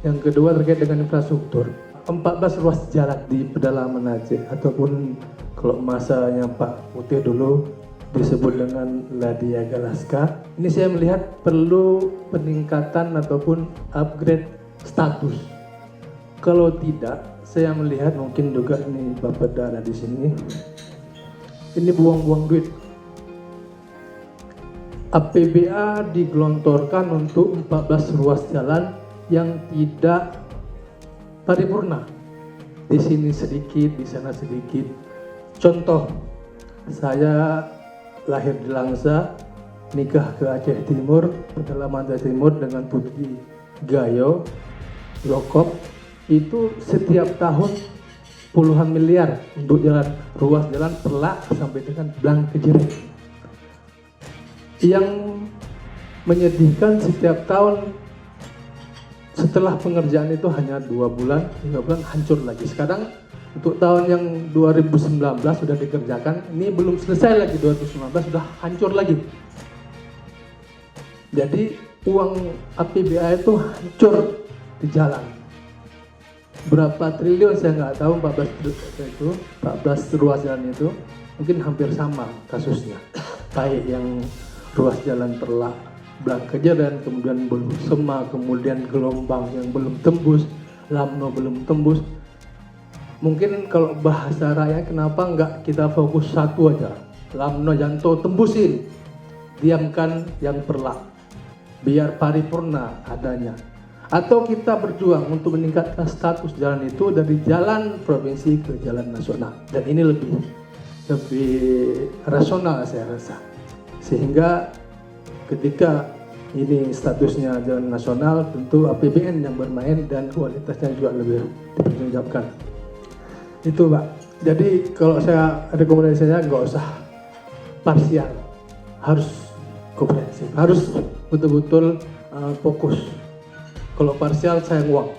Yang kedua terkait dengan infrastruktur. 14 ruas jalan di pedalaman Aceh ataupun kalau masanya Pak Putih dulu disebut dengan Ladia Galaska. Ini saya melihat perlu peningkatan ataupun upgrade status. Kalau tidak, saya melihat mungkin juga ini Bapak ada di sini. Ini buang-buang duit. APBA digelontorkan untuk 14 ruas jalan yang tidak paripurna. Di sini sedikit, di sana sedikit. Contoh, saya lahir di Langsa, nikah ke Aceh Timur, pedalaman Aceh Timur dengan Putri Gayo, Lokop, itu setiap tahun puluhan miliar untuk jalan, ruas jalan Perlak sampai dengan Blang Kejeret. Yang menyedihkan setiap tahun setelah pengerjaan itu hanya 2 bulan, 3 bulan hancur lagi. Sekarang untuk tahun yang 2019 sudah dikerjakan, ini belum selesai lagi 2019 sudah hancur lagi. Jadi uang APBA itu hancur di jalan. Berapa triliun saya nggak tahu, 14 ruas jalan itu mungkin hampir sama kasusnya. Baik yang ruas jalan Perlak, Blang Kejeret, kemudian belum Sema, kemudian Gelombang yang belum tembus, Lamno belum tembus. Mungkin kalau bahasa rakyat, kenapa nggak kita fokus satu aja, Lamno Janto tembusin, diamkan yang Perlak, biar paripurna adanya. Atau kita berjuang untuk meningkatkan status jalan itu dari jalan provinsi ke jalan nasional, dan ini lebih rasional saya rasa. Sehingga ketika ini statusnya jalan nasional, tentu APBN yang bermain dan kualitasnya juga lebih dipertanggungjawabkan. Itu Pak. Jadi kalau saya rekomendasinya nggak usah parsial, harus komprehensif, harus betul-betul fokus. Kalau parsial sayang uang.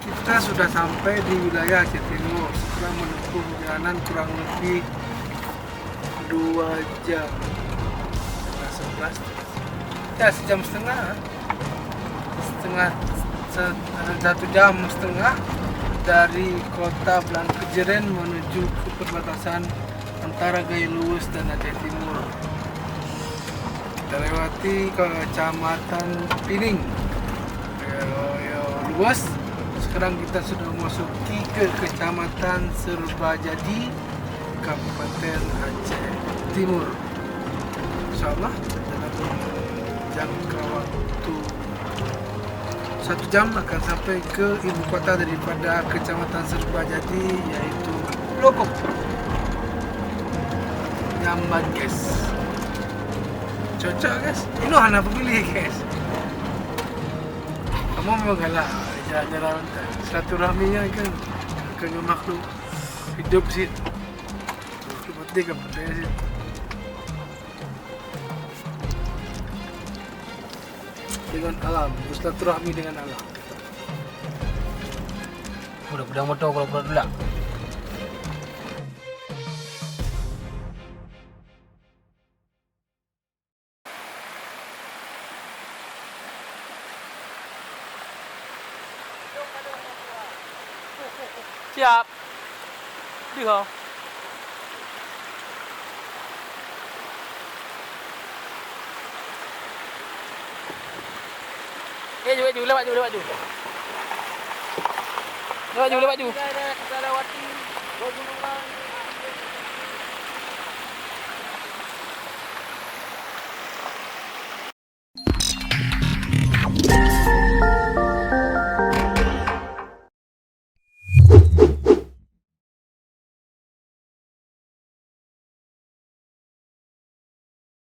Kita sudah sampai di wilayah Aceh Timur setelah menempuh perjalanan kurang lebih 2 jam 11 ya, sejam setengah, 1 jam setengah dari kota Blang Kejeret menuju ke perbatasan antara Gayo dan Aceh Timur. Kita lewati kecamatan Pining, luas. Sekarang kita sudah memasuki ke kecamatan Serbajadi, Kabupaten Aceh Timur. Insyaallah dalam jangka waktu 1 jam akan sampai ke ibu kota daripada kecamatan Serbajadi, yaitu Lokop, Nyamban guys. Cocok guys, ini hana pemilih guys. Kamu memang galak jalan-jalan, silaturahminya kan dengan makhluk hidup sih. Seperti kepada sih. Dengan alam, bersilaturahmi dengan alam. udah pedang motor kalau dulu lah. Siap. Đi không? Lewat ju. Lewat ju. Kita lewati Gunung